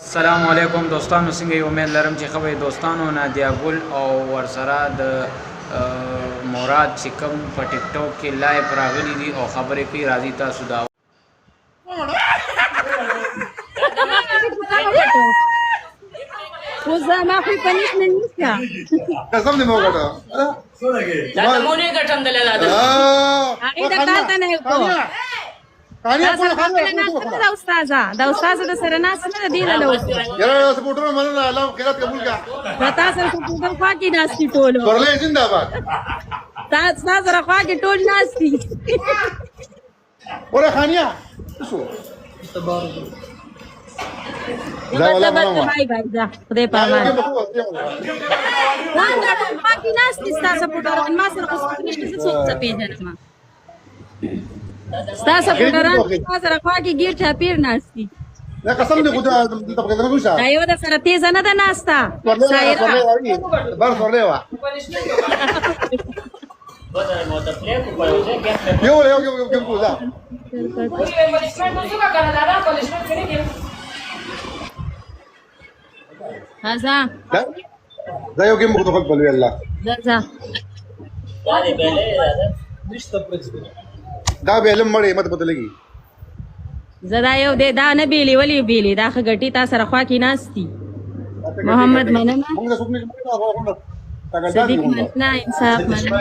السلام علیکم دوستانو، څنګه یو امید لرم چې خبرې دوستانو نادیا ګل او ورسره د مراد چې کوم په ټیک ټاک کې لایو راغلي دي او خبرې کوي. راځي تاسو دا وزا ما في punishment نشته قسم دې مو غټه دا مونږه ګټم دلته هغه د کال ته نه کو کانیا دا استاذه د سره ناس نه دی له یاره سپورټر مننه الله خیرات قبول کا پتا سره سپورټر خوا کې ناس کی ټول ورلې زنده‌باد تاسو سره خوا کې ټول ناس کی وره خانیا شو دا ولا بای بای دا خدای په امان دا خوا کې ناس دي تاسو سپورټر ما سره خو نشته څه څه پیژنم تاسو سپورټران سره خوا کې ګیر چا پیر ناس دي نه قسم دې خدا ته په کده وشه دا یو د سره تیز نه ده ناستا سایره بار ورلې وا یو کو دا هذا دا یو کې مخ ته خپل وی الله ذا دا به علم مړې مت پته لګي زدا یو دې دا نه بیلی ولی بیلی دا خګټی تا سره خوا کې ناشتي محمد مننه موږ څوک نه موږ صدیق مننه انصاف مننه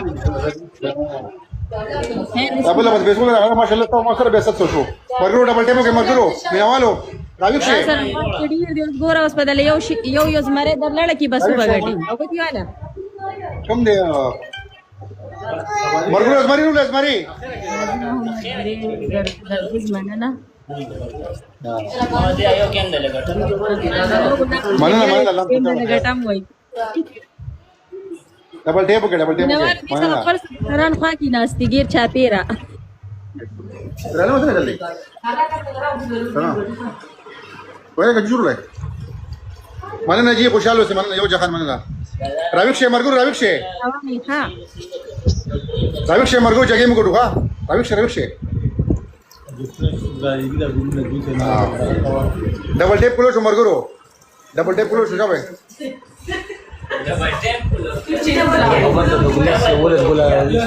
ابل بس بیسو هغه ماشاءالله ته ما سره به 700 شو ورګرو ډبل ټیمو کې مګرو مینوالو راوي شه سره ډیر دې ګور اوس بدل یو زمره در لړ کی بس وګټي او کوي والا کوم دې مرګرو ازمري نو ازمري مننه مننه ګټم وای ډبل ټیمو کې مننه خپل سران خوا کې ناشتي ګیر چا پیرا رانه وته جلدي وای کجور لای مننه جی خوشاله سي مننه یو ځخان مننه راويک شه مرګرو راويک شه ها راويک شه مرګرو جګې مګړو ها راويک شه double tape कुलो शंभर करो डबल टेप कुलो शोभा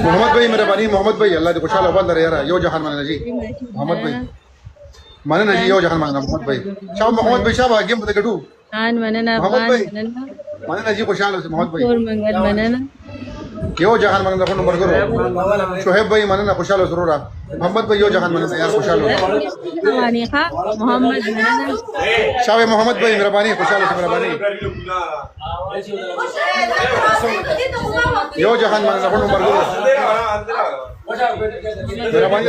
मोहम्मद भाई मेरा बानी मोहम्मद भाई अल्लाह खुशहाल आबाद रहे यार यो जहान माने जी मोहम्मद भाई माने ना जी यो जहान माने मोहम्मद भाई शाह मोहम्मद भाई शाह गेम पता कटू खान माने ना मोहम्मद भाई माने माने ना जी खुशहाल से मोहम्मद भाई और मंगल माने ना यो जहान माने फोन नंबर करो शोहेब भाई माने ना खुशहाल जरूर मोहम्मद भाई यो जहान माने यार खुशहाल वानी खा मोहम्मद माने ना शाह मोहम्मद भाई मेरा बानी खुशहाल से मेरा बानी यो जहान माने फोन नंबर करो मेरा बानी